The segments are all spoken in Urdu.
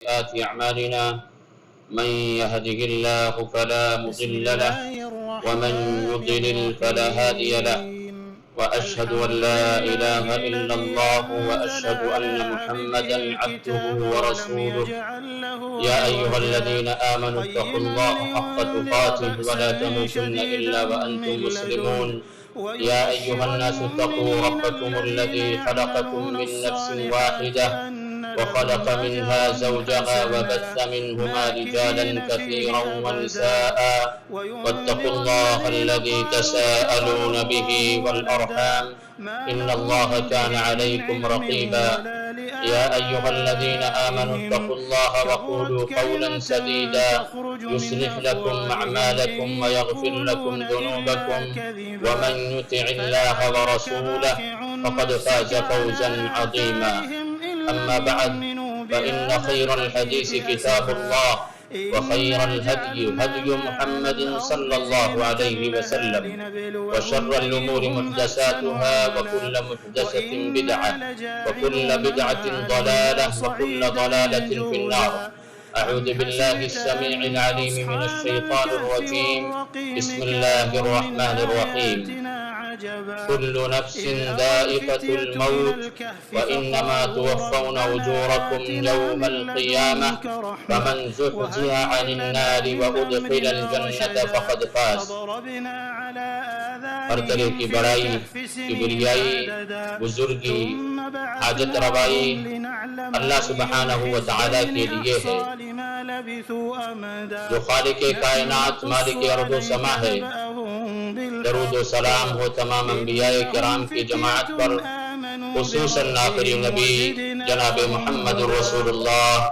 سيئات أعمالنا من يهده الله فلا مضل له ومن يضلل فلا هادي له وأشهد أن لا إله إلا الله وأشهد أن محمدا عبده ورسوله يا أيها الذين آمنوا اتقوا الله حق تقاته ولا تموتن إلا وأنتم مسلمون يا أيها الناس اتقوا ربكم الذي خلقكم من نفس واحدة وخلق منها زوجها وبث منهما رجالا كثيرا ونساء واتقوا الله الذي تساءلون به والأرحام إن الله كان عليكم رقيبا يا أيها الذين آمنوا اتقوا الله وقولوا قولا سديدا يصلح لكم أعمالكم ويغفر لكم ذنوبكم ومن يطع الله ورسوله فقد فاز فوزا عظيما أما بعد فإن خير الحديث كتاب الله وخير الهدي هدي محمد صلى الله عليه وسلم وشر الأمور محدثاتها وكل محدثة بدعة وكل بدعة ضلالة وكل ضلالة في النار أعوذ بالله السميع العليم من الشيطان الرجيم بسم الله الرحمن الرحيم كل نفس ذائقة الموت وإنما توفون أجوركم يوم القيامة فمن زحزح عن النار وأدخل الجنة فقد فاز. ہر طرح کی بڑائی، کبریائی، بزرگی، حاجت روائی اللہ سبحانہ و تعالیٰ کے لیے ہے، جو خالق کائنات مالک ارض و سما ہے۔ درود و سلام ہو تمام انبیاء کرام کی جماعت پر، خصوصاً آخری نبی جناب محمد رسول اللہ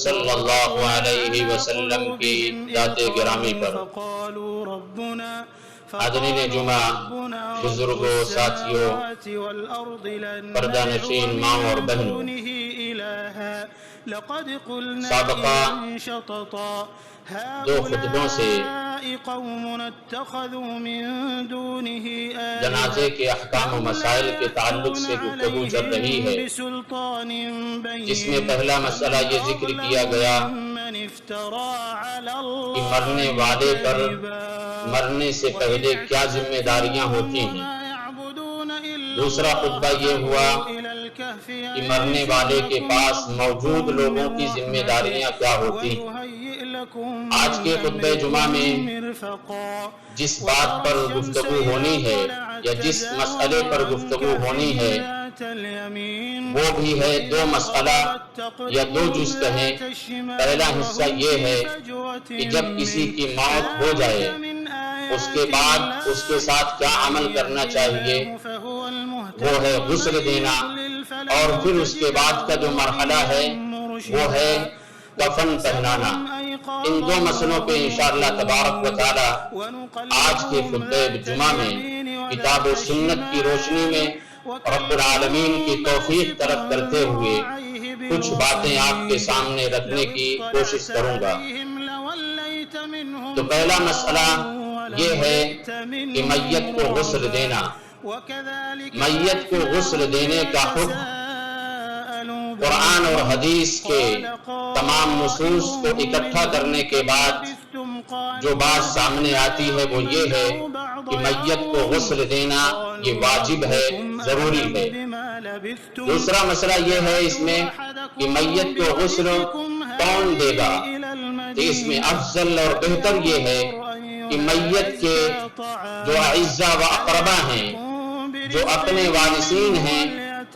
صلی اللہ علیہ وسلم کی ذات گرامی پر۔ حاضرین جمعہ، بزرگوں، ساتھیوں، پردہ نشین ماں اور بہنوں، سابقہ دو خطبوں سے جنازے کے احکام و مسائل کے تعلق سے گفتگو چل رہی ہے، جس میں پہلا مسئلہ یہ ذکر کیا گیا کہ مرنے والے پر مرنے سے پہلے کیا ذمہ داریاں ہوتی ہیں۔ دوسرا خطبہ یہ ہوا کہ مرنے والے کے پاس موجود لوگوں کی ذمہ داریاں کیا ہوتی ہیں۔ آج کے خطبہ جمعہ میں جس بات پر گفتگو ہونی ہے یا جس مسئلے پر گفتگو ہونی ہے وہ بھی ہے دو مسئلہ یا دو جز کہیں۔ پہلا حصہ یہ ہے کہ جب کسی کی موت ہو جائے اس کے بعد اس کے ساتھ کیا عمل کرنا چاہیے، وہ ہے غسل دینا، اور پھر اس کے بعد کا جو مرحلہ ہے وہ ہے کفن پہنانا۔ ان دو مسئلوں پہ انشاءاللہ تبارک و تعالی آج کے خطبہ جمعہ میں کتاب و سنت کی روشنی میں رب العالمین کی توفیق طلب کرتے ہوئے کچھ باتیں آپ کے سامنے رکھنے کی کوشش کروں گا۔ تو پہلا مسئلہ یہ ہے کہ میت کو غسل دینا۔ میت کو غسل دینے کا حکم قرآن اور حدیث کے تمام نصوص کو اکٹھا کرنے کے بعد جو بات سامنے آتی ہے وہ یہ ہے کہ میت کو غسل دینا یہ واجب ہے، ضروری ہے۔ دوسرا مسئلہ یہ ہے اس میں کہ میت کو غسل کون دے گا۔ تو اس میں افضل اور بہتر یہ ہے کہ میت کے جو اعزاء و اقربا ہیں، جو اپنے وارثین ہیں،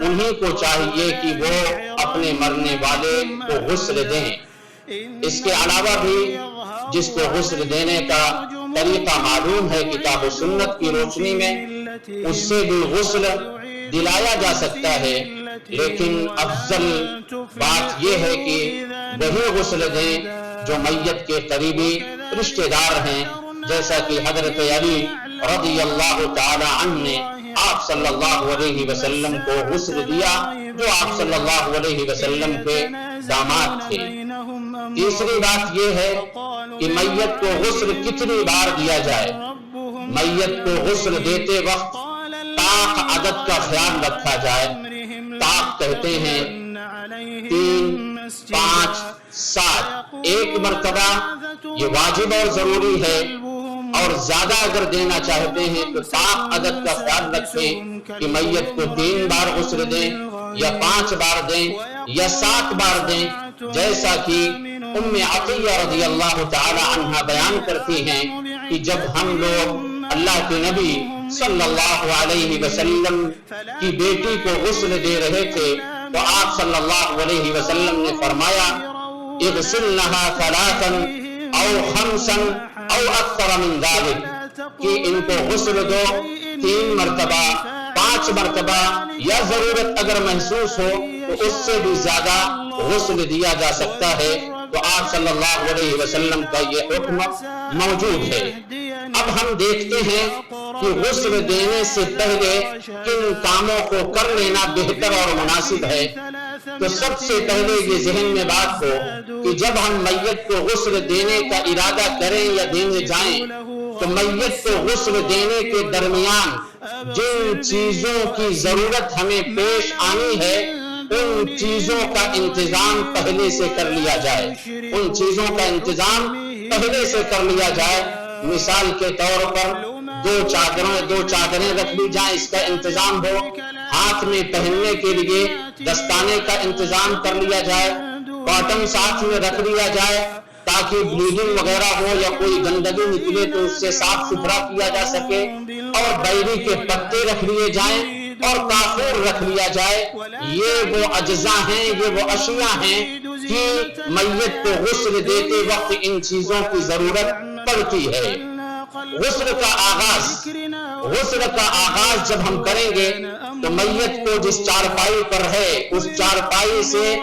انہی کو چاہیے کہ وہ اپنے مرنے والے کو غسل دیں۔ اس کے علاوہ بھی جس کو غسل دینے کا طریقہ معلوم ہے کتاب و سنت کی روشنی میں، اس سے بھی غسل دلایا جا سکتا ہے، لیکن افضل بات یہ ہے کہ وہی غسل دیں جو میت کے قریبی رشتہ دار ہیں، جیسا کہ حضرت علی رضی اللہ تعالی عنہ نے آپ صلی اللہ علیہ وسلم کو غسل دیا، جو آپ صلی اللہ علیہ وسلم کے داماد تھے۔ تیسری بات یہ ہے کہ میت کو غسل کتنی بار دیا جائے۔ میت کو غسل دیتے وقت طاق عدد کا خیال رکھا جائے۔ طاق کہتے ہیں 3، 5 7 ایک مرتبہ یہ واجب اور ضروری ہے، اور زیادہ اگر دینا چاہتے ہیں تو طاق عدد کا خیال رکھیں کہ میت کو 3 بار غسل دیں یا 5 بار دیں یا 7 بار دیں، جیسا کہ ام عطیہ رضی اللہ تعالی عنہ بیان کرتی ہیں کہ جب ہم لوگ اللہ کے نبی صلی اللہ علیہ وسلم کی بیٹی کو غسل دے رہے تھے تو آپ صلی اللہ علیہ وسلم نے فرمایا اغسلنها 3 او 5 او اکثر من ذلك، کہ ان کو غسل دو 3 مرتبہ 5 مرتبہ، یا ضرورت اگر محسوس ہو تو اس سے بھی زیادہ غسل دیا جا سکتا ہے۔ تو آپ صلی اللہ علیہ وسلم کا یہ حکم موجود ہے۔ اب ہم دیکھتے ہیں کہ غسل دینے سے پہلے کن کاموں کو کر لینا بہتر اور مناسب ہے۔ تو سب سے پہلے یہ ذہن میں بات ہو کہ جب ہم میت کو غسل دینے کا ارادہ کریں یا دینے جائیں تو میت کو غسل دینے کے درمیان جن چیزوں کی ضرورت ہمیں پیش آنی ہے ان چیزوں کا انتظام پہلے سے کر لیا جائے، ان چیزوں کا انتظام پہلے سے کر لیا جائے۔ مثال کے طور پر 2 چادریں رکھ لی جائیں، اس کا انتظام ہو، ہاتھ میں پہننے کے لیے دستانے کا انتظام کر لیا جائے، کاٹن ساتھ میں رکھ لیا جائے تاکہ بلیڈنگ وغیرہ ہو یا کوئی گندگی نکلے تو اس سے صاف ستھرا کیا جا سکے، اور بیری کے پتے رکھ لیے جائیں اور کافور رکھ لیا جائے۔ یہ وہ اجزاء ہیں، یہ وہ اشیاء ہیں کہ میت کو غسل دیتے وقت ان چیزوں کی ضرورت پڑتی ہے۔ غسل کا آغاز جب ہم کریں گے تو میت کو جس چارپائی پر ہے اس چارپائی سے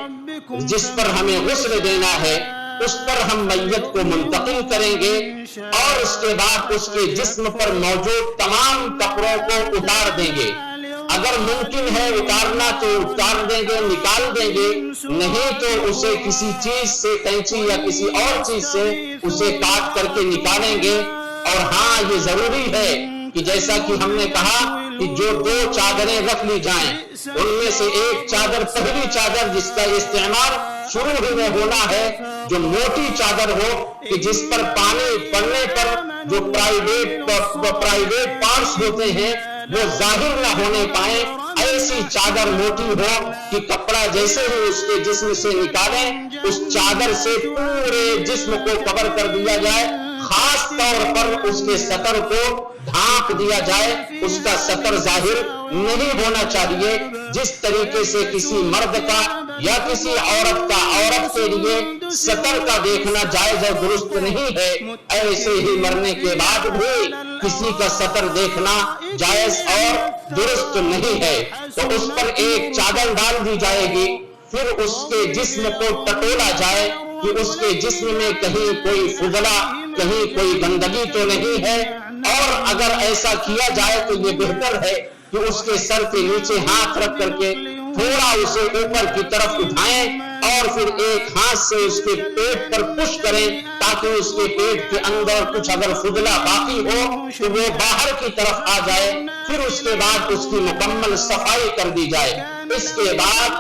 جس پر ہمیں غسل دینا ہے اس پر ہم میت کو منتقل کریں گے، اور اس کے بعد اس کے جسم پر موجود تمام کپڑوں کو اتار دیں گے۔ اگر ممکن ہے اتارنا تو اتار دیں گے، نکال دیں گے، نہیں تو اسے کسی چیز سے کینچی یا کسی اور چیز سے اسے کاٹ کر کے نکالیں گے۔ اور ہاں یہ ضروری ہے کہ جیسا کہ ہم نے کہا کہ جو 2 چادریں رکھ لی جائیں ان میں سے ایک چادر، پہلی چادر جس کا استعمال شروع ہی میں ہونا ہے، جو موٹی چادر ہو کہ جس پر پانی پڑنے پر جو پرائیویٹ پارٹس ہوتے ہیں وہ ظاہر نہ ہونے پائیں، ایسی چادر موٹی ہو کہ کپڑا جیسے ہی اس کے جسم سے نکالیں اس چادر سے پورے جسم کو کور کر دیا جائے، خاص طور پر اس کے سطر کو ڈھانپ دیا جائے، اس کا سطر ظاہر نہیں ہونا چاہیے۔ جس طریقے سے کسی مرد کا یا کسی عورت کا عورت کے لیے سطر کا دیکھنا جائز اور درست نہیں ہے، ایسے ہی مرنے کے بعد بھی کسی کا سطر دیکھنا جائز اور درست نہیں ہے۔ تو اس پر ایک چادر ڈال دی جائے گی، پھر اس کے جسم کو ٹٹولا جائے کہ اس کے جسم میں کہیں کوئی فضلہ، کہیں کوئی گندگی تو نہیں ہے، اور اگر ایسا کیا جائے تو یہ بہتر ہے کہ اس کے سر کے نیچے ہاتھ رکھ کر کے تھوڑا اسے اوپر کی طرف اٹھائیں اور پھر ایک ہاتھ سے اس کے پیٹ پر پش کریں تاکہ اس کے پیٹ کے اندر کچھ اگر فضلہ باقی ہو تو وہ باہر کی طرف آ جائے۔ پھر اس کے بعد اس کی مکمل صفائی کر دی جائے، اس کے بعد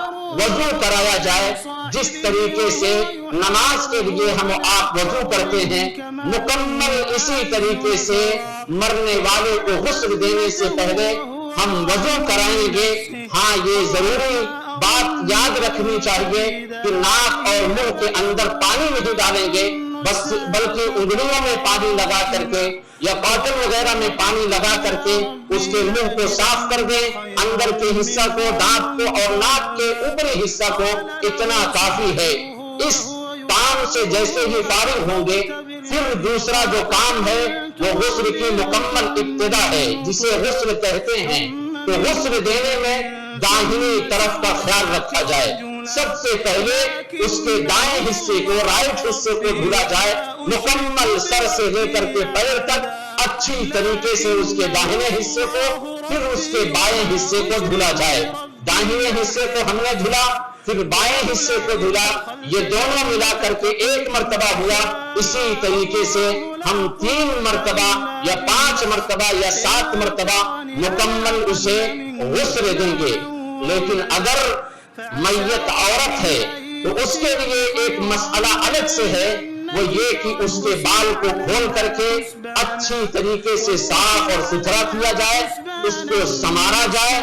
وضو کرایا جائے۔ جس طریقے سے نماز کے لیے ہم آپ وضو کرتے ہیں، مکمل اسی طریقے سے مرنے والے کو غسل دینے سے پہلے ہم وضو کرائیں گے۔ ہاں یہ ضروری بات یاد رکھنی چاہیے کہ ناک اور منہ کے اندر پانی نہیں ڈالیں گے، بلکہ انگلیوں میں پانی لگا کر کے یا کاٹن وغیرہ میں پانی لگا کر کے اس کے منہ کو صاف کر دیں، اندر کے حصہ کو، دانت کو اور ناک کے اوپری حصہ کو، اتنا کافی ہے۔ اس کام سے جیسے ہی فارغ ہوں گے پھر دوسرا جو کام ہے وہ غسل کی مکمل ابتدا ہے جسے غسل کہتے ہیں۔ تو غسل دینے میں داہنی طرف کا خیال رکھا جائے، سب سے پہلے اس کے دائیں حصے کو، رائٹ حصے کو دھلا جائے، مکمل سر سے لے کر کے پیر تک اچھی طریقے سے اس کے داہنے حصے کو، پھر اس کے بائیں حصے کو دھلا جائے۔ داہنے حصے کو ہم نے دھلا، پھر بائیں حصے کو دھلا، یہ دونوں ملا کر کے 1 مرتبہ ہوا۔ اسی طریقے سے ہم 3 مرتبہ یا 5 مرتبہ یا 7 مرتبہ مکمل اسے غسل دیں گے۔ لیکن اگر میت عورت ہے تو اس کے لیے ایک مسئلہ الگ سے ہے، وہ یہ کہ اس کے بال کو کھول کر کے اچھی طریقے سے صاف اور ستھرا کیا جائے، اس کو سنوارا جائے،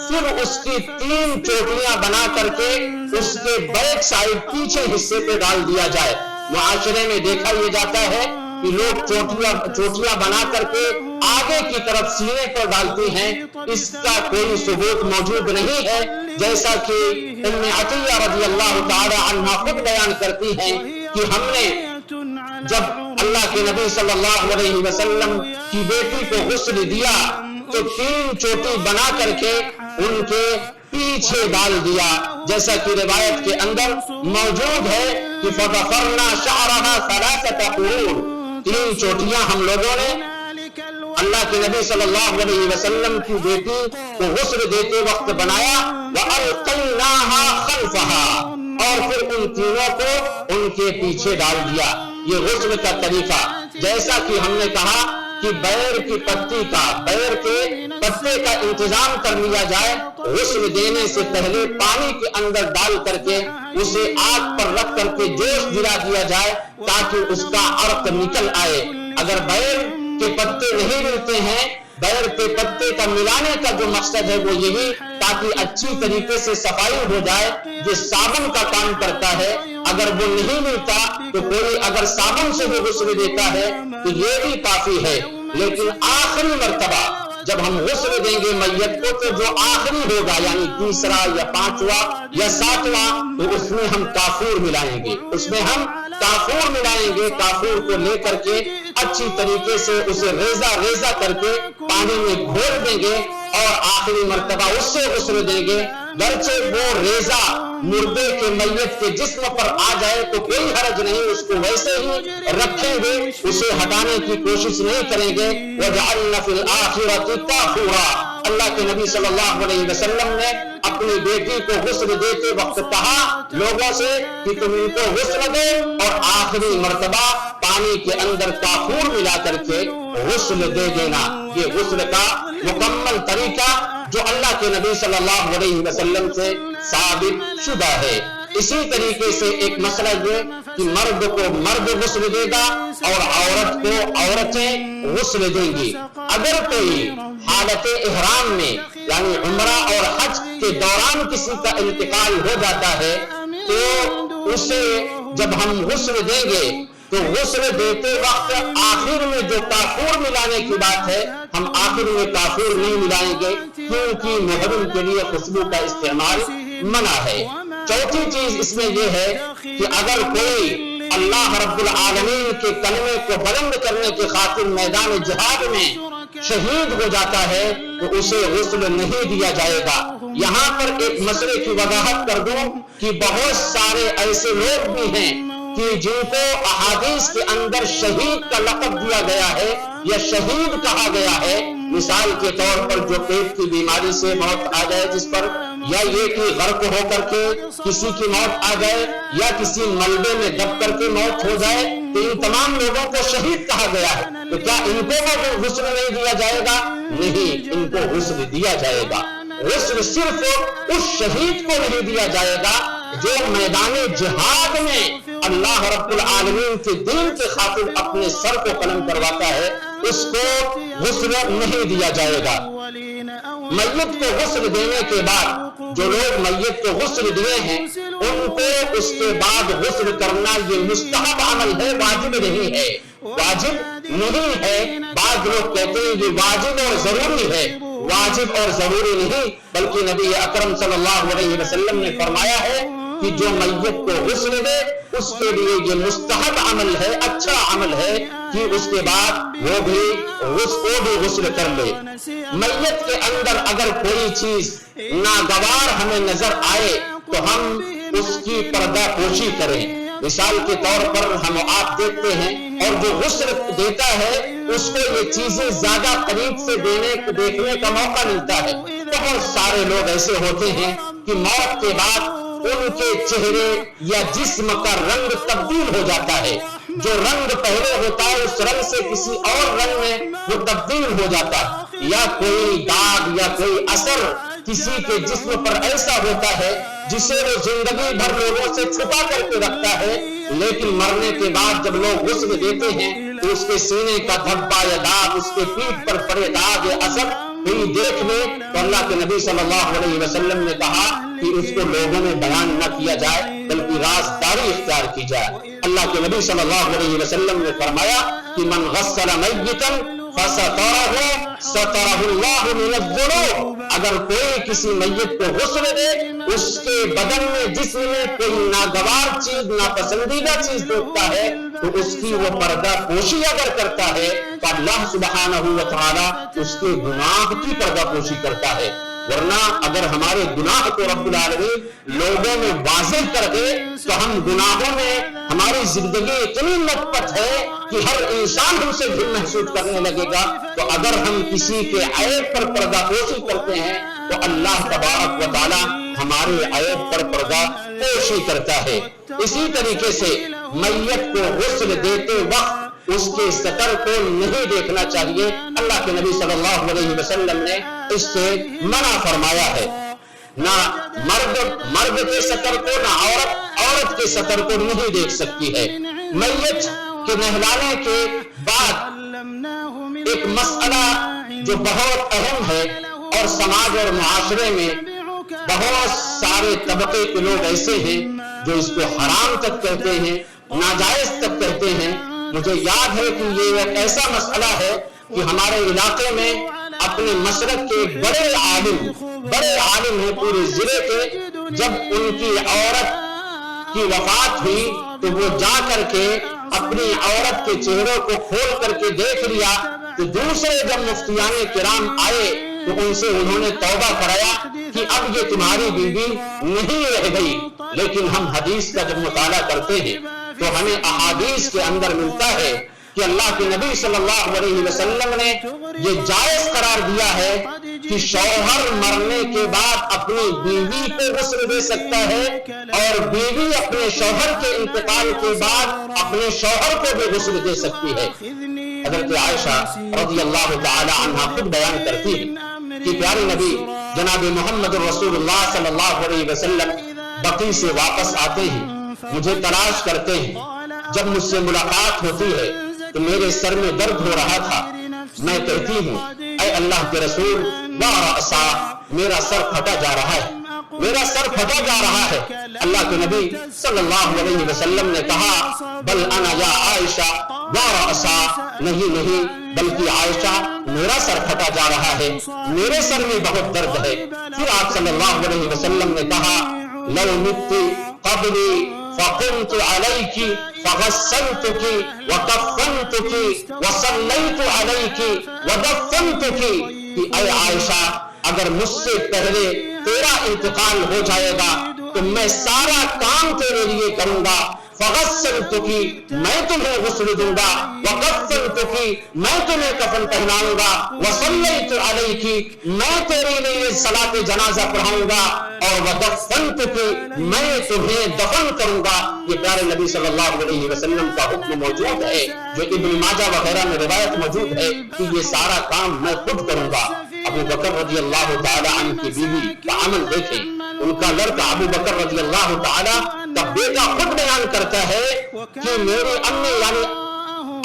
پھر اس کی 3 چوٹیاں بنا کر کے اس کے بیک سائڈ پیچھے حصے پہ ڈال دیا جائے۔ معاشرے میں دیکھا یہ جاتا ہے کہ لوگ چوٹیاں بنا کر کے آگے کی طرف سینے پر ڈالتے ہیں، اس کا کوئی ثبوت موجود نہیں ہے، جیسا کہ ام عطیہ رضی اللہ تعالی عنہ خود بیان کرتی ہیں کہ ہم نے جب اللہ کے نبی صلی اللہ علیہ وسلم کی بیٹی کو غسل دیا تو 3 چوٹی بنا کر کے ان کے پیچھے ڈال دیا، جیسا کہ روایت کے اندر موجود ہے کہ فَضَفَرْنَا شَعْرَهَا 3 قُرُونٍ، 3 چوٹیاں ہم لوگوں نے اللہ کے نبی صلی اللہ علیہ وسلم کی بیٹی کو غسل دیتے وقت بنایا، وَأَلْقَيْنَاهَا خَلْفَهَا، اور پھر ان تینوں کو ان کے پیچھے ڈال دیا۔ یہ غسل کا طریقہ، جیسا کہ ہم نے کہا کہ بیر کے پتے کا انتظام کر لیا جائے، غسل دینے سے پہلے پانی کے اندر ڈال کر کے اسے آگ پر رکھ کر کے جوش دلا دیا جائے تاکہ اس کا عرق نکل آئے۔ اگر بیر کے پتے نہیں ملتے ہیں، بیر کے پتے کا ملانے کا جو مقصد ہے وہ یہی تاکہ اچھی طریقے سے صفائی ہو جائے، یہ صابن کا کام کرتا ہے۔ اگر وہ نہیں ملتا تو کوئی اگر صابن سے بھی غسل دیتا ہے تو یہ بھی کافی ہے، لیکن آخری مرتبہ جب ہم غسل دیں گے میت کو تو جو آخری ہوگا، یعنی 3 یا 5واں یا 7واں، تو اس میں ہم کافور ملائیں گے، کافور کو لے کر کے اچھی طریقے سے اسے ریزہ کر کے پانی میں گھول دیں گے اور آخری مرتبہ اس سے غسل دیں گے۔ گرچہ وہ ریزہ مردے کے میت کے جسم پر آ جائے تو کوئی حرج نہیں، اس کو ویسے ہی رکھیں گے، اسے ہٹانے کی کوشش نہیں کریں گے۔ وَجَعَلْنَا فِي الْآخِرَةِ كَافُورًا، اللہ کے نبی صلی اللہ علیہ وسلم نے اپنی بیٹی کو غسل دیتے وقت کہا لوگوں سے کہ تم ان کو غسل دو اور آخری مرتبہ پانی کے اندر کافور ملا کر کے غسل دے دینا۔ یہ غسل کا مکمل طریقہ جو اللہ کے نبی صلی اللہ علیہ وسلم سے ثابت شدہ ہے۔ اسی طریقے سے ایک مسئلہ یہ کہ مرد کو مرد غسل دے گا اور عورت کو عورتیں غسل دیں گی۔ اگر کوئی حالت احرام میں یعنی عمرہ اور حج کے دوران کسی کا انتقال ہو جاتا ہے تو اسے جب ہم غسل دیں گے تو غسل دیتے وقت آخر میں جو کافور ملانے کی بات ہے، ہم آخر میں کافور نہیں ملائیں گے کیونکہ محرم کے لیے خوشبو کا استعمال منع ہے۔ چوتھی چیز اس میں یہ ہے کہ اگر کوئی اللہ رب العالمین کے کلمے کو بلند کرنے کی خاطر میدان جہاد میں شہید ہو جاتا ہے تو اسے غسل نہیں دیا جائے گا۔ یہاں پر ایک مسئلے کی وضاحت کر دوں کہ بہت سارے ایسے لوگ بھی ہیں کہ جن کو احادیث کے اندر شہید کا لقب دیا گیا ہے یا شہید کہا گیا ہے، مثال کے طور پر جو پیٹ کی بیماری سے موت آ جائے جس پر، یا یہ کہ غرق ہو کر کے کسی کی موت آ جائے یا کسی ملبے میں دب کر کے موت ہو جائے، تو ان تمام لوگوں کو شہید کہا گیا ہے، تو کیا ان کو غسل نہیں دیا جائے گا؟ نہیں، ان کو غسل دیا جائے گا۔ غسل صرف اس شہید کو نہیں دیا جائے گا جو میدان جہاد میں اللہ رب العالمین کے دین کے خاطر اپنے سر کو قلم کرواتا ہے، اس کو غسل نہیں دیا جائے گا۔ میت کو غسل دینے کے بعد جو لوگ میت کو غسل دیے ہیں ان کو اس کے بعد غسل کرنا یہ مستحب عمل ہے، واجب نہیں ہے۔ واجب نہیں ہے، بعض لوگ کہتے ہیں یہ واجب اور ضروری ہے، واجب اور ضروری نہیں، بلکہ نبی اکرم صلی اللہ علیہ وسلم نے فرمایا ہے کہ جو میت کو غسل دے اس کے لیے یہ مستحب عمل ہے، اچھا عمل ہے کہ اس کے بعد وہ بھی غسل کر لے۔ میت کے اندر اگر کوئی چیز ناگوار ہمیں نظر آئے تو ہم اس کی پردہ پوشی کریں۔ مثال کے طور پر ہم آپ دیکھتے ہیں اور جو غسل دیتا ہے اس کو یہ چیزیں زیادہ قریب سے دیکھنے کا موقع ملتا ہے۔ بہت سارے لوگ ایسے ہوتے ہیں کہ موت کے بعد ان کے چہرے یا جسم کا رنگ تبدیل ہو جاتا ہے، جو رنگ پہلے ہوتا ہے اس رنگ سے کسی اور رنگ میں وہ تبدیل ہو جاتا ہے، یا کوئی داغ یا کوئی اثر کسی کے جسم پر ایسا ہوتا ہے جسے وہ زندگی بھر لوگوں سے چھپا کر کے رکھتا ہے، لیکن مرنے کے بعد جب لوگ غسل دیتے ہیں تو اس کے سینے کا دھبا یا داغ، اس کے پیٹھ پر پڑے داغ یا اثر کوئی دیکھ لے تو اللہ کے نبی صلی اللہ علیہ وسلم نے کہا کہ اس کو لوگوں میں بیان نہ کیا جائے بلکہ رازداری اختیار کی جائے۔ اللہ کے نبی صلی اللہ علیہ وسلم نے فرمایا کہ من غسل میتا فسترہ سترہ اللہ من الذنوب، اگر کوئی کسی میت کو غسل دے، اس کے بدن میں جسم میں کوئی ناگوار چیز، ناپسندیدہ چیز دیکھتا ہے تو اس کی وہ پردہ پوشی اگر کرتا ہے تو اللہ سبحانہ و تعالی اس کے گناہ کی پردہ پوشی کرتا ہے۔ ورنہ اگر ہمارے گناہ کو رب العالمین لوگوں میں واضح کر دے تو ہم گناہوں میں ہماری زندگی اتنی لت پت ہے کہ ہر انسان ہم سے گھن محسوس کرنے لگے گا۔ تو اگر ہم کسی کے عیب پر پردہ پوشی کرتے ہیں تو اللہ تبارک و تعالی ہمارے عیب پر پردہ پوشی کرتا ہے۔ اسی طریقے سے میت کو غسل دیتے وقت اس کے سطر کو نہیں دیکھنا چاہیے، اللہ کے نبی صلی اللہ علیہ وسلم نے اس سے منع فرمایا ہے۔ نہ مرد کے سطر کو، نہ عورت کے سطر کو نہیں دیکھ سکتی ہے۔ میت کے نہلانے کے بعد ایک مسئلہ جو بہت اہم ہے اور سماج اور معاشرے میں بہت سارے طبقے کے لوگ ایسے ہیں جو اس کو حرام تک کہتے ہیں، ناجائز تک کہتے ہیں۔ مجھے یاد ہے کہ یہ ایک ایسا مسئلہ ہے کہ ہمارے علاقے میں اپنے مسلک کے بڑے عالم ہیں پورے ضلع کے، جب ان کی عورت کی وفات ہوئی تو وہ جا کر کے اپنی عورت کے چہروں کو کھول کر کے دیکھ لیا تو دوسرے جب مفتیان کرام آئے تو ان سے انہوں نے توبہ کرایا کہ اب یہ تمہاری بیوی نہیں رہ گئی۔ لیکن ہم حدیث کا جب مطالعہ کرتے ہیں تو ہمیں احادیث کے اندر ملتا ہے کہ اللہ کے نبی صلی اللہ علیہ وسلم نے یہ جائز قرار دیا ہے کہ شوہر مرنے کے بعد اپنی بیوی کو غسل دے سکتا ہے اور بیوی اپنے شوہر کے انتقال کے بعد اپنے شوہر کو بھی غسل دے سکتی ہے۔ حضرت عائشہ رضی اللہ تعالی عنہا خود بیان کرتی ہے کہ پیارے نبی جناب محمد رسول اللہ صلی اللہ علیہ وسلم بقیع سے واپس آتے ہیں، مجھے تلاش کرتے ہیں، جب مجھ سے ملاقات ہوتی ہے تو میرے سر میں درد ہو رہا تھا، میں کہتی ہوں اے اللہ کے رسول وارأسا، میرا سر پھٹا جا رہا ہے، میرا سر پھٹا جا رہا ہے۔ اللہ کے نبی صلی اللہ علیہ وسلم نے کہا بل انا یا عائشہ وارأسا، نہیں بلکہ عائشہ میرا سر پھٹا جا رہا ہے، میرے سر میں بہت درد ہے۔ پھر آپ صلی اللہ علیہ وسلم نے کہا لو مت قبلی فقمت علیکی فغسلتکی وکفنتکی وصلیت علیکی ودفنتکی، کہ اے عائشہ اگر مجھ سے پہلے تیرا انتقال ہو جائے گا تو میں سارا کام تیرے لیے کروں گا، فغسلتکی میں تمہیں غسل دوں گا، وکفنتکی میں تمہیں کفن پہناؤں گا، وصلیت علیکی میں تیرے لیے صلاۃ جنازہ پڑھاؤں گا، اور ودفنتکی میں تمہیں دفن کروں گا۔ یہ پیارے نبی صلی اللہ علیہ وسلم کا حکم موجود ہے جو ابن ماجہ وغیرہ میں روایت موجود ہے کہ یہ سارا کام میں خود کروں گا۔ ابو بکر رضی اللہ تعالی عنہ کی بیوی کا عمل دیکھیں، ان کا لڑکا ابو بکر رضی اللہ تعالی کا بیٹا خود بیان کرتا ہے کہ میری امی یعنی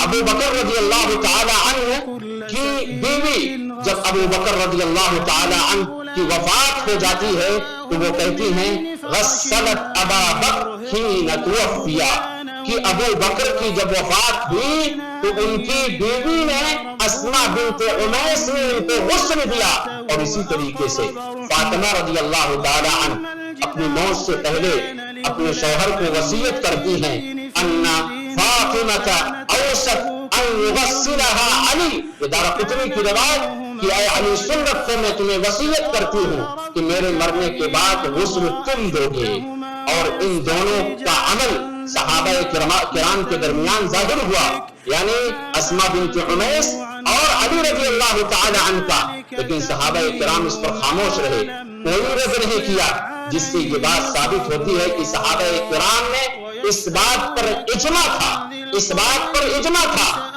ابو بکر رضی اللہ تعالی عنہ کی بیوی جب ابو بکر رضی اللہ تعالی عنہ کی وفات ہو جاتی ہے تو وہ کہتی ہیں غسلت ابا بکر حین توفیا، کہ ابو بکر کی جب وفات ہوئی تو ان کی بیوی نے اسماء بنت عمیس نے ان کو غسل دیا۔ اور اسی طریقے سے فاطمہ رضی اللہ تعالی عنہ اپنی موت سے پہلے اپنے شوہر کو وصیت کرتی ہیں ان فاطمہ اوصت ان یغسلها علی، یہ دارقطنی کی روایت کہ اے علی سن رکھو میں تمہیں وصیت کرتی ہوں کہ میرے مرنے کے بعد غسل تم دو گے۔ اور ان دونوں کا عمل صحابہ کرام کے درمیان ظاہر ہوا، یعنی اسماء بنت عمیس اور علی رضی اللہ تعالی عنہ کا، لیکن صحابہ کرام اس پر خاموش رہے، کوئی رد نہیں کیا، جس سے یہ بات ثابت ہوتی ہے کہ صحابہ کرام میں اس بات پر اجماع تھا۔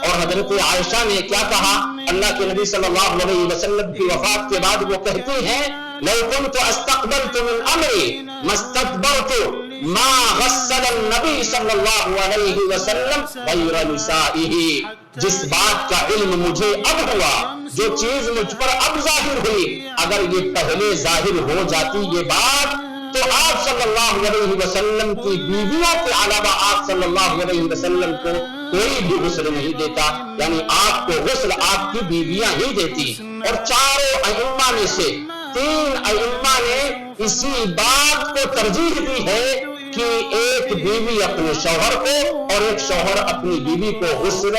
اور حضرت عائشہ نے کیا کہا، اللہ کے نبی صلی اللہ علیہ وسلم کی وفات کے بعد وہ کہتی ہیں لو كنت استقبلت من امری ما استدبرت ما غسل النبی صلی اللہ علیہ وسلم غیر نسائه. جس بات کا علم مجھے اب ہوا، جو چیز مجھ پر اب ظاہر ہوئی، اگر یہ پہلے ظاہر ہو جاتی یہ بات تو آپ صلی اللہ علیہ وسلم کی بیویوں کے علاوہ آپ صلی اللہ علیہ وسلم کو کوئی بھی غسل نہیں دیتا، یعنی آپ کو غسل آپ کی بیویاں ہی دیتی. اور چاروں ائمہ میں سے 3 ائمہ نے اسی بات کو ترجیح دی ہے کہ ایک بیوی اپنے شوہر کو اور ایک شوہر اپنی بیوی کو غسل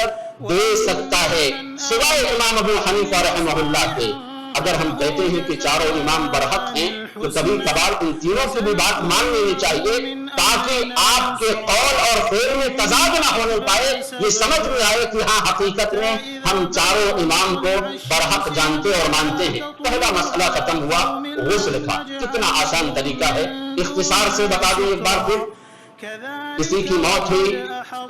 دے سکتا ہے، سوائے امام ابو حنیفہ رحمہ اللہ کے. اگر ہم کہتے ہیں کہ چاروں امام برحق ہیں تو کبھی کبھار ان تینوں کی بھی بات مان لینی چاہیے تاکہ آپ کے قول اور فعل میں تضاد نہ ہونے پائے، یہ سمجھ میں آئے کہ ہاں حقیقت میں ہم چاروں امام کو برحق جانتے اور مانتے ہیں. پہلا مسئلہ ختم ہوا غسل کا. کتنا آسان طریقہ ہے، اختصار سے بتا دوں ایک بار پھر. کسی کی موت ہوئی،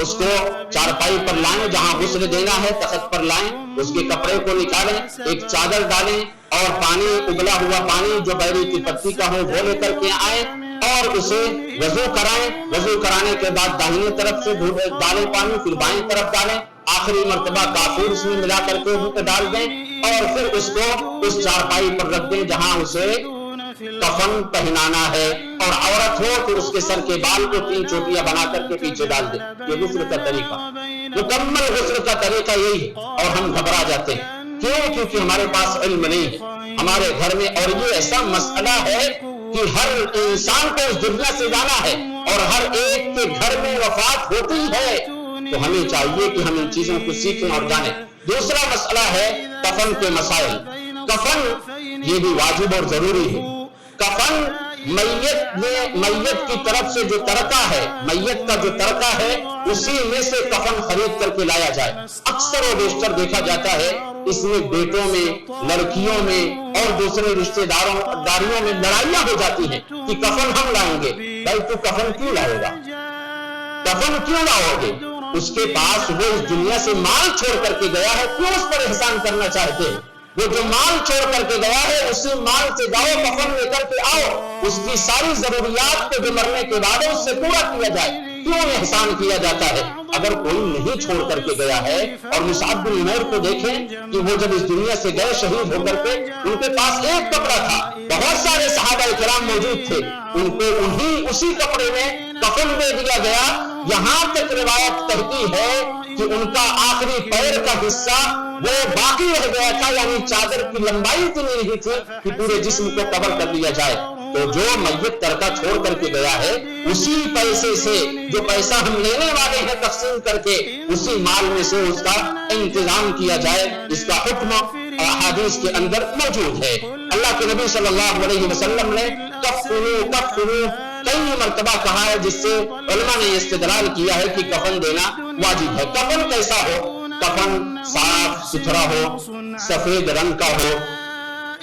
اس کو چارپائی پر لائیں، جہاں غسل دینا ہے تخت پر لائیں، اس کے کپڑے کو نکالیں، ایک چادر ڈالیں اور پانی، ابلا ہوا پانی جو بیری کی پتی کا ہو وہ لے کر کے آئیں اور اسے وضو کرائیں. وضو کرانے کے بعد داہنی طرف سے ڈالیں پانی، پھر بائیں طرف ڈالیں، آخری مرتبہ کافور اس میں ملا کر کے ڈال دیں اور پھر اس کو اس چارپائی پر رکھ دیں جہاں اسے کفن پہنانا ہے. اور عورت ہو تو اس کے سر کے بال کو 3 چوٹیاں بنا کر کے پیچھے ڈال دیں. یہ غسل کا طریقہ، مکمل غسل کا طریقہ یہی ہے. اور ہم گھبرا جاتے ہیں، کیوں؟ کیونکہ ہمارے پاس علم نہیں ہے ہمارے گھر میں. اور یہ ایسا مسئلہ ہے کہ ہر انسان کو اس دنیا سے جانا ہے اور ہر ایک کے گھر میں وفات ہوتی ہے، تو ہمیں چاہیے کہ ہم ان چیزوں کو سیکھیں اور جانیں. دوسرا مسئلہ ہے کفن کے مسائل. کفن یہ بھی واجب اور ضروری ہے. کفن میت کی طرف سے جو ترکہ ہے، میت کا جو ترکہ ہے اسی میں سے کفن خرید کر کے لایا جائے. اکثر و بیشتر دیکھا جاتا ہے اس میں بیٹوں میں، لڑکیوں میں اور دوسرے رشتہ داریوں میں لڑائیاں ہو جاتی ہیں کہ کفن ہم لائیں گے. بھائی تو کفن کیوں لائے گا؟ کفن کیوں لاؤ گے؟ اس کے پاس وہ اس دنیا سے مال چھوڑ کر کے گیا ہے، کیوں اس پر احسان کرنا چاہتے ہیں؟ وہ جو مال چھوڑ کر کے گیا ہے اسی مال سے جاؤ، کفن لے کر کے آؤ، اس کی ساری ضروریات کو جو مرنے کے بعد اس سے پورا کیا جائے. کیوں احسان کیا جاتا ہے؟ اگر کوئی نہیں چھوڑ کر کے گیا ہے، اور مصعب بن عمیر کو دیکھیں کہ وہ جب اس دنیا سے گئے شہید ہو کر کے، ان کے پاس ایک کپڑا تھا، بہت سارے صحابہ کرام موجود تھے، ان کو اسی کپڑے میں کفن دے دیا گیا. یہاں تک روایت کہتی ہے کہ ان کا آخری پیر کا حصہ وہ باقی رہ گیا تھا، یعنی چادر کی لمبائی اتنی نہیں تھی کہ پورے جسم کو کور کر لیا جائے. تو جو میت ترکہ چھوڑ کر کے گیا ہے اسی پیسے سے، جو پیسہ ہم لینے والے ہیں تقسیم کر کے، اسی مال میں سے اس کا انتظام کیا جائے. اس کا حکم احادیث کے اندر موجود ہے. اللہ کے نبی صلی اللہ علیہ وسلم نے کفنوا کئی مرتبہ کہا ہے، جس سے علماء نے استدلال کیا ہے کہ کفن دینا واجب ہے. کفن کیسا ہو؟ کفن صاف ستھرا ہو، سفید رنگ کا ہو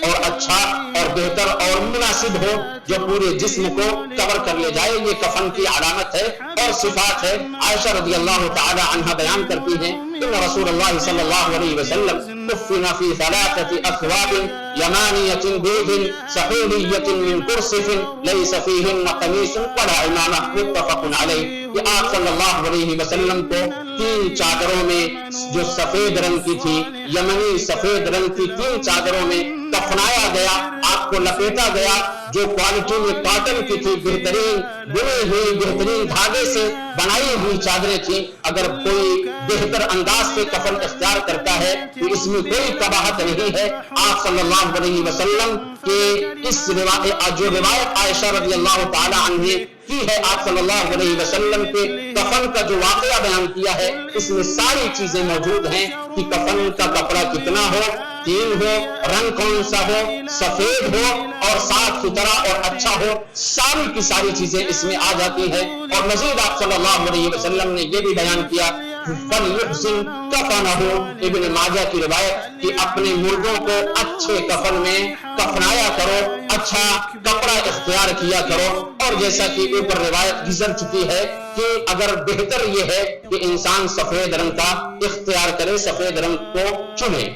اور اچھا اور بہتر اور مناسب ہو، جو پورے جسم کو کور کر لے جائے. یہ کفن کی علامت ہے اور صفات ہے. عائشہ رضی اللہ تعالی عنہا بیان کرتی ہیں ان رسول اللہ صلی اللہ علیہ وسلم کفن فی 3 اثواب یمانیۃ بیض سحولیۃ من قرصف لیس فیہن قمیص ولا عمامہ متفق علیہ. کہ آپ صلی اللہ علیہ وسلم کو 3 چادروں میں جو سفید رنگ کی تھی، یمنی سفید رنگ کی 3 چادروں میں کفنایا گیا، آپ کو لپیٹا گیا، جو کوالٹی میں کاٹن کی تھی، بہترین بنی ہوئی، بہترین دھاگے سے بنائی ہوئی چادریں تھیں. اگر کوئی بہتر انداز سے کفن اختیار کرتا ہے تو اس میں کوئی قباحت نہیں ہے. آپ صلی اللہ علیہ وسلم کے اس جو روایت عائشہ رضی اللہ تعالی عنہ کی ہے، آپ صلی اللہ علیہ وسلم کے کفن کا جو واقعہ بیان کیا ہے، اس میں ساری چیزیں موجود ہیں کہ کفن کا کپڑا کتنا ہو، 3 ہو، رنگ کون سا ہو، سفید ہو اور صاف ستھرا اور اچھا ہو، ساری کی ساری چیزیں اس میں آ جاتی ہیں. اور مزید آپ صلی اللہ علیہ وسلم نے یہ بھی بیان کیا فَلْيُحْسِنْ كَفَنَهُ، ابن ماجہ کی روایت، کہ اپنے مردوں کو اچھے کفن میں کفنایا کرو، اچھا کپڑا اختیار کیا کرو. اور جیسا کہ اوپر روایت گزر چکی ہے کہ اگر بہتر یہ ہے کہ انسان سفید رنگ کا اختیار کرے، سفید رنگ کو چنے.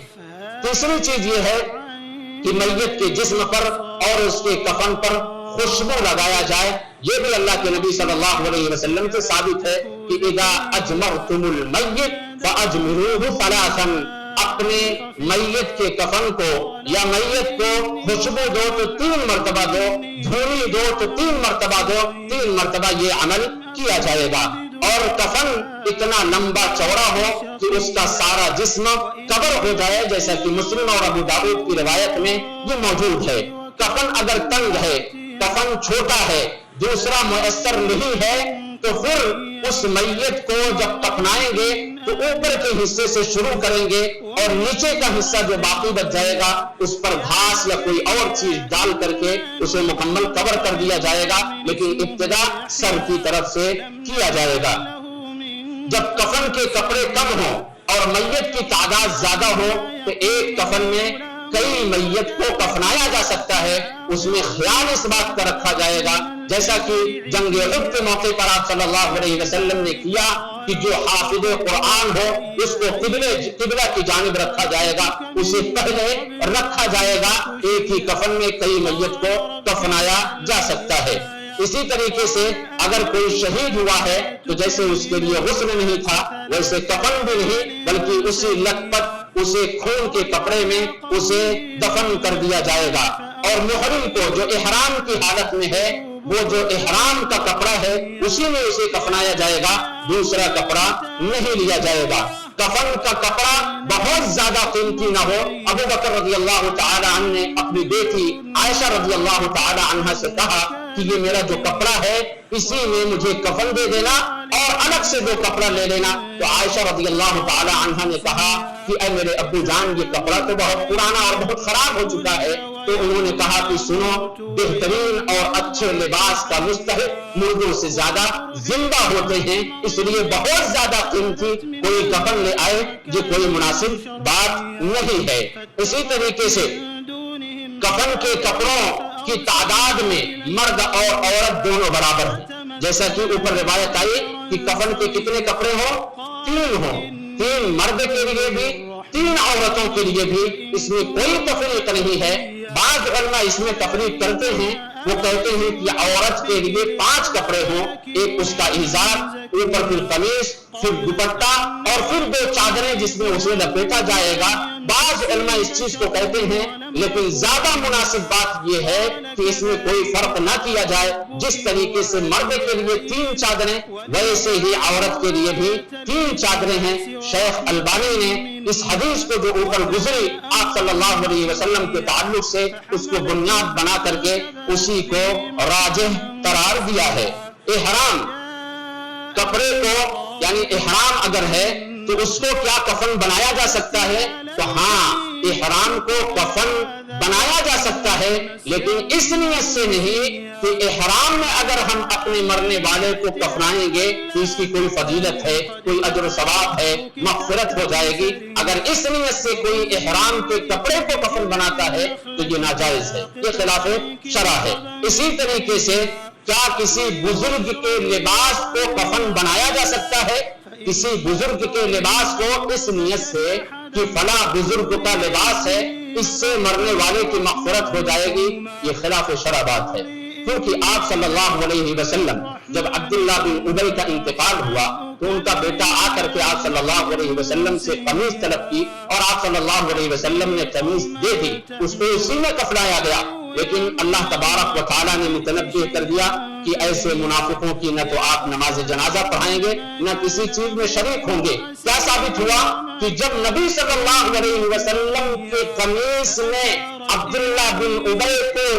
تیسری چیز یہ ہے کہ میت کے جسم پر اور اس کے کفن پر خوشبو لگایا جائے. یہ بھی اللہ کے نبی صلی اللہ علیہ وسلم سے ثابت ہے کہ اذا اجمرتم المیت فاجمروه ثلاثا، اپنے میت کے کفن کو یا میت کو خوشبو دو تو 3 مرتبہ دو، دھونی دو تو 3 مرتبہ دو، 3 مرتبہ یہ عمل کیا جائے گا. اور کفن اتنا لمبا چوڑا ہو کہ اس کا سارا جسم کور ہو جائے، جیسا کہ مسلم اور ابو داؤد کی روایت میں یہ موجود ہے. کفن اگر تنگ ہے، کفن چھوٹا ہے، دوسرا میسر نہیں ہے، تو پھر اس میت کو جب کفنائیں گے تو اوپر کے حصے سے شروع کریں گے اور نیچے کا حصہ جو باقی بچ جائے گا اس پر گھاس یا کوئی اور چیز ڈال کر کے اسے مکمل کور کر دیا جائے گا، لیکن ابتدا سر کی طرف سے کیا جائے گا. جب کفن کے کپڑے کم ہوں اور میت کی تعداد زیادہ ہو تو ایک کفن میں کئی میت کو کفنایا جا سکتا ہے. اس میں خیال اس بات کا رکھا جائے گا، جیسا کہ جنگ احد کے موقع پر آپ صلی اللہ علیہ وسلم نے کیا کہ جو حافظ قرآن ہو اس کو قبلہ کی جانب رکھا جائے گا، اسے پہلے رکھا جائے گا. ایک ہی کفن میں کئی میت کو کفنایا جا سکتا ہے. اسی طریقے سے اگر کوئی شہید ہوا ہے تو جیسے اس کے لیے غسل نہیں تھا ویسے کفن بھی نہیں، بلکہ اسی لٹ پٹ اسے خون کے کپڑے میں اسے دفن کر دیا جائے گا. اور محرم کو جو احرام کی حالت میں ہے وہ جو احرام کا کپڑا ہے اسی میں اسے کفنایا جائے گا، دوسرا کپڑا نہیں لیا جائے گا. کفن کا کپڑا بہت زیادہ قیمتی نہ ہو. ابو بکر رضی اللہ تعالی عنہ نے اپنی بیٹی عائشہ رضی اللہ تعالی عنہ سے کہا کہ یہ میرا جو کپڑا ہے اسی میں مجھے کفن دے دینا اور الگ سے 2 کپڑا لے لینا. تو عائشہ رضی اللہ تعالی عنہ نے کہا کہ اے میرے ابو جان، یہ کپڑا تو بہت پرانا اور بہت خراب ہو چکا ہے. تو انہوں نے کہا کہ سنو، بہترین اور اچھے لباس کا مستحق مردوں سے زیادہ زندہ ہوتے ہیں، اس لیے بہت زیادہ قیمتی کوئی کفن لے آئے یہ کوئی مناسب بات نہیں ہے. اسی طریقے سے کفن کے کپڑوں کی تعداد میں مرد اور عورت دونوں برابر ہیں، جیسا کہ اوپر روایت آئی کہ کفن کے کتنے کپڑے ہوں؟ 3 ہوں، 3 مرد کے لیے بھی 3 عورتوں کے لیے بھی. اس میں کوئی تفریق نہیں ہے. بعض علماء اس میں تفریق کرتے ہیں، وہ کہتے ہیں کہ عورت کے لیے 5 کپڑے ہوں، ایک اس کا ازار، اوپر پھر قمیص، پھر دوپٹہ اور پھر 2 چادریں جس میں اسے لپیٹا جائے گا. بعض علماء اس چیز کو کہتے ہیں، لیکن زیادہ مناسب بات یہ ہے کہ اس میں کوئی فرق نہ کیا جائے. جس طریقے سے مرد کے لیے 3 چادریں ویسے ہی عورت کے لیے بھی 3 چادریں ہیں. شیخ البانی نے اس حدیث کو جو اوپر گزری آپ صلی اللہ علیہ وسلم کے تعلق سے اس کو بنیاد بنا کر کے اسی کو راجح قرار دیا ہے. احرام کپڑے کو یعنی احرام اگر ہے تو اس کو کیا کفن بنایا جا سکتا ہے؟ تو ہاں، احرام کو کفن بنایا جا سکتا ہے، لیکن اس نیت سے نہیں کہ احرام میں اگر ہم اپنے مرنے والے کو کفنائیں گے تو اس کی کوئی فضیلت ہے، کوئی اجر و ثواب ہے، مغفرت ہو جائے گی. اگر اس نیت سے کوئی احرام کے کپڑے کو کفن بناتا ہے تو یہ ناجائز ہے، یہ خلاف شرع ہے. اسی طریقے سے کیا کسی بزرگ کے لباس کو کفن بنایا جا سکتا ہے؟ کسی بزرگ کے لباس کو اس نیت سے کہ فلاں بزرگ کا لباس ہے، اس سے مرنے والے کی مغفرت ہو جائے گی، یہ خلاف شرع بات ہے. کیونکہ آپ صلی اللہ علیہ وسلم جب عبداللہ بن ابی کا انتقال ہوا تو ان کا بیٹا آ کر کے آپ صلی اللہ علیہ وسلم سے قمیص طلب کی اور آپ صلی اللہ علیہ وسلم نے قمیص دے دی، اس کو اسی میں کفنایا گیا. لیکن اللہ تبارک و تعالیٰ نے متنبہ کر دیا کہ ایسے منافقوں کی نہ تو آپ نماز جنازہ پڑھائیں گے نہ کسی چیز میں شریک ہوں گے. کیا ثابت ہوا کہ جب نبی صلی اللہ علیہ وسلم کے قمیص نے عبداللہ بن ابی کو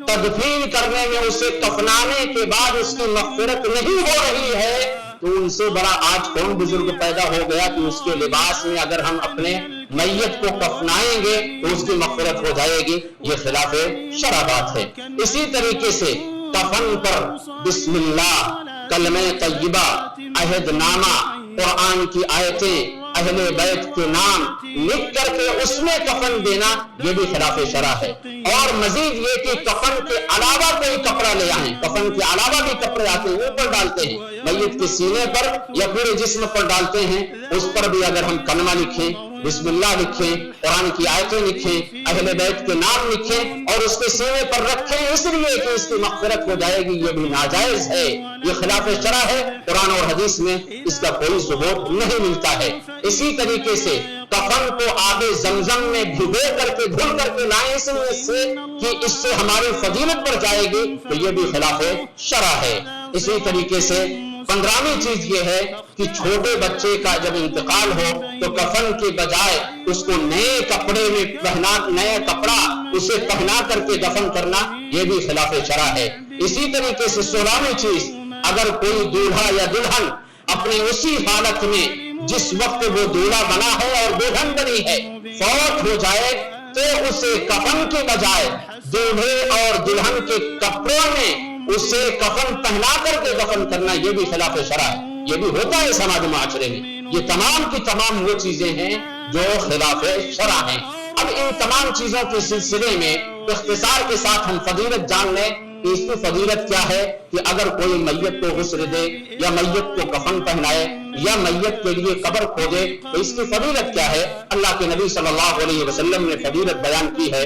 تدفین کرنے میں، اسے کفنانے کے بعد اس کی مغفرت نہیں ہو رہی ہے، تو ان سے بڑا آج کون بزرگ پیدا ہو گیا کہ اس کے لباس میں اگر ہم اپنے میت کو کفنائیں گے تو اس کی مغفرت ہو جائے گی. یہ خلاف شرع بات ہے. اسی طریقے سے کفن پر بسم اللہ، کلمہ طیبہ، عہد نامہ، قرآن کی آیتیں، اہل بیت کے نام لکھ کر کے اس میں کفن دینا یہ بھی خلاف شرع ہے. اور مزید یہ کہ کفن کے علاوہ کوئی کپڑا لے آئیں، کفن کے علاوہ بھی کپڑے آتے ہیں اوپر ڈالتے ہیں، میت کے سینے پر یا پورے جسم پر ڈالتے ہیں، اس پر بھی اگر ہم کلمہ لکھیں، بسم اللہ لکھیں، قرآن کی آیتیں لکھیں، اہل بیت کے نام لکھیں اور اس کے سینے پر رکھیں، اس لیے کہ اس کی مغفرت ہو جائے گی، یہ بھی ناجائز ہے، یہ خلاف شرع ہے، قرآن اور حدیث میں اس کا کوئی ثبوت نہیں ملتا ہے۔ اسی طریقے سے کفن کو آب زمزم میں بھگو کر کے دھل کر کے لائیں اس نیت سے کہ اس سے ہماری فضیلت بڑھ جائے گی، تو یہ بھی خلاف شرع ہے۔ اسی طریقے سے 15ویں چیز یہ ہے کہ چھوٹے بچے کا جب انتقال ہو تو کفن کے بجائے اس کو نئے کپڑے میں نیا کپڑا اسے پہنا کر کے دفن کرنا، یہ بھی خلاف شرع ہے۔ اسی طریقے سے 16ویں چیز، اگر کوئی دولہا یا دلہن اپنے اسی حالت میں جس وقت وہ دولہا بنا ہے اور دلہن بنی ہے فوت ہو جائے تو اسے کفن کے بجائے دولہے اور دلہن کے کپڑوں میں اسے کفن پہنا کر کے دفن کرنا، یہ بھی خلاف شرع ہے۔ یہ بھی ہوتا ہے سماج معاشرے میں۔ یہ تمام کی تمام وہ چیزیں ہیں جو خلاف شرع ہیں۔ اب ان تمام چیزوں کے سلسلے میں اختصار کے ساتھ ہم فضیلت جان لیں کہ اس کی فضیلت کیا ہے کہ اگر کوئی میت کو غسل دے یا میت کو کفن پہنائے یا میت کے لیے قبر کھودے تو اس کی فضیلت کیا ہے۔ اللہ کے نبی صلی اللہ علیہ وسلم نے فضیلت بیان کی ہے،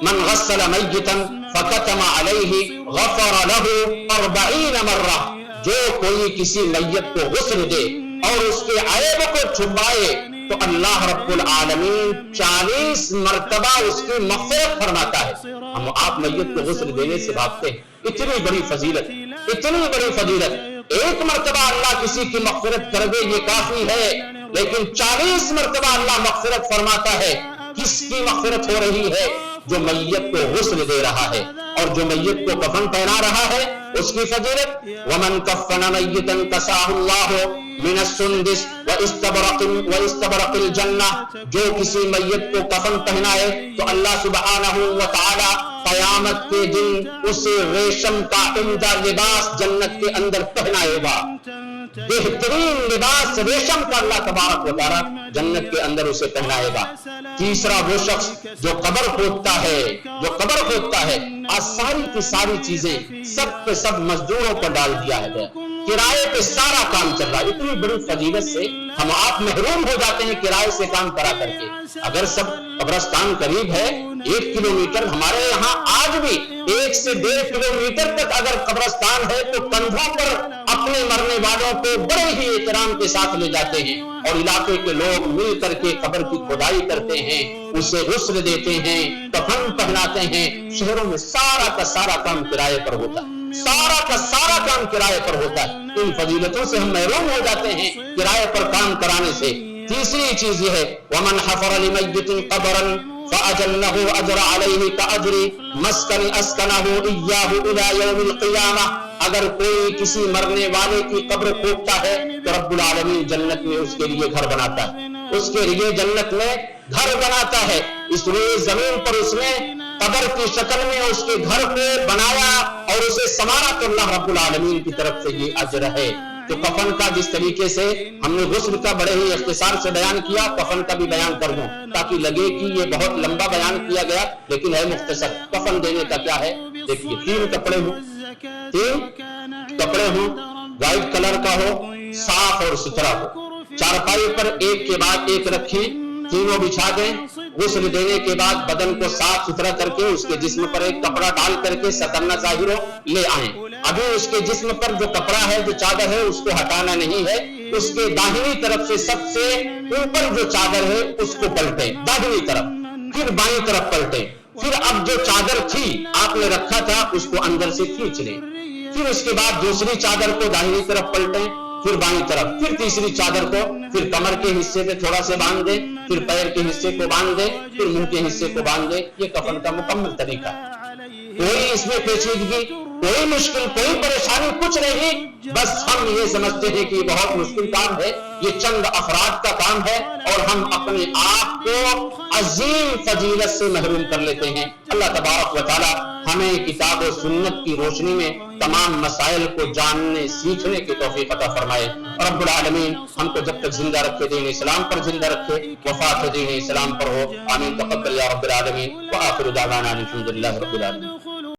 من غسل میتا فکتم علیہ غفر له 40 مرہ، جو کوئی کسی میت کو غسل دے اور اس کے عیب کو چھپائے تو اللہ رب العالمین 40 مرتبہ اس کی مغفرت فرماتا ہے۔ ہم آپ میت کو غسل دینے سے بھاگتے ہیں، اتنی بڑی فضیلت، اتنی بڑی فضیلت۔ ایک مرتبہ اللہ کسی کی مغفرت کر دے یہ کافی ہے، لیکن 40 مرتبہ اللہ مغفرت فرماتا ہے۔ کس کی مغفرت ہو رہی ہے؟ جو میت کو غسل دے رہا ہے اور جو میت کو کفن پہنا رہا ہے، اس کی فضیلت ومن کفن میتا کساہ اللہ من السندس واستبرق الجنہ، جو کسی میت کو کفن پہنائے تو اللہ سبحانہ وتعالی قیامت کے دن اسے ریشم کا عمدہ لباس جنت کے اندر پہنائے گا۔ بہترین لباس ریشم کا اللہ تبارک و تعالی جنت کے اندر اسے پہنائے گا۔ تیسرا وہ شخص جو قبر کھودتا ہے، آج ساری کی ساری چیزیں سب پہ سب مزدوروں پر ڈال دیا ہے، کرائے پہ سارا کام چل رہا ہے۔ اتنی بڑی فضیلت سے ہم آپ محروم ہو جاتے ہیں کرائے سے کام کرا کر کے۔ اگر سب قبرستان قریب ہے، 1 کلومیٹر، ہمارے یہاں آج بھی 1 سے 1.5 کلومیٹر تک اگر قبرستان ہے تو کندھوں پر اپنے مرنے والوں کو بڑے ہی احترام کے ساتھ لے جاتے ہیں اور علاقے کے لوگ مل کر کے قبر کی کھدائی کرتے ہیں، اسے غسل دیتے ہیں، کفن پہناتے ہیں۔ شہروں میں سارا کا سارا کام کرائے پر ہوتا ہے، سارا کا سارا کام کرائے پر ہوتا ہے۔ ان فضیلتوں سے ہم محروم ہو جاتے ہیں کرائے پر کام کرانے سے۔ تیسری چیز یہ ہے ومن حفر لمیت قبرا فأجلہ اجر علیہ کاجر مسکن اسکنہ ایاہ الی یوم القیامہ، اگر کوئی کسی مرنے والے کی قبر کھودتا ہے تو رب العالمین جنت میں اس کے لیے گھر بناتا ہے، اس کے لیے جنت میں گھر بناتا ہے۔ اس لیے زمین پر اس نے قبر کی شکل میں اس کے گھر کو بنایا اور اسے سنوارا تو اللہ رب العالمین کی طرف سے یہ اجر ہے۔ تو کفن کا جس طریقے سے ہم نے غسل کا بڑے ہی اختصار سے بیان کیا، کفن کا بھی بیان کر دوں تاکہ لگے کہ یہ بہت لمبا بیان کیا گیا لیکن ہے مختصر۔ کفن دینے کا کیا ہے؟ دیکھیے 3 کپڑے ہوں، وائٹ کلر کا ہو، صاف اور ستھرا ہو، چارپائی پر ایک کے بعد ایک رکھیں، تینوں بچھا دیں، غسل دینے کے بعد بدن کو صاف ستھرا کر کے اس کے جسم پر ایک کپڑا ڈال کر کے سترنا ظاہر ہو لے آئیں۔ ابھی اس کے جسم پر جو کپڑا ہے، جو چادر ہے، اس کو ہٹانا نہیں ہے، اس کے داہنی طرف سے سب سے اوپر جو چادر ہے اس کو پلٹیں داہنی طرف، پھر بائیں طرف پلٹیں، پھر اب جو چادر تھی آپ نے رکھا تھا اس کو اندر سے کھینچ لیں، پھر اس کے بعد دوسری چادر کو داہنی طرف پلٹیں، پھر بائیں طرف، پھر تیسری چادر کو پھر کمر کے حصے پہ تھوڑا سے باندھ دیں، پھر پیر کے حصے کو باندھ دیں، پھر منہ کے حصے کو باندھ دیں۔ یہ کفن کا مکمل طریقہ ہے، کوئی اس میں پیچیدگی، کوئی مشکل، کوئی پریشانی کچھ نہیں۔ بس ہم یہ سمجھتے ہیں کہ یہ بہت مشکل کام ہے، یہ چند افراد کا کام ہے اور ہم اپنے آپ کو عظیم فضیلت سے محروم کر لیتے ہیں۔ اللہ تبارک و تعالی ہمیں کتاب و سنت کی روشنی میں تمام مسائل کو جاننے سیکھنے کی توفیق عطا فرمائے۔ رب العالمین ہم کو جب تک زندہ رکھے دین اسلام پر زندہ رکھے، وفات دین اسلام پر ہو، آمین تقبل یا رب العالمین۔ وآخر دعوانا الحمدللہ رب العالمین۔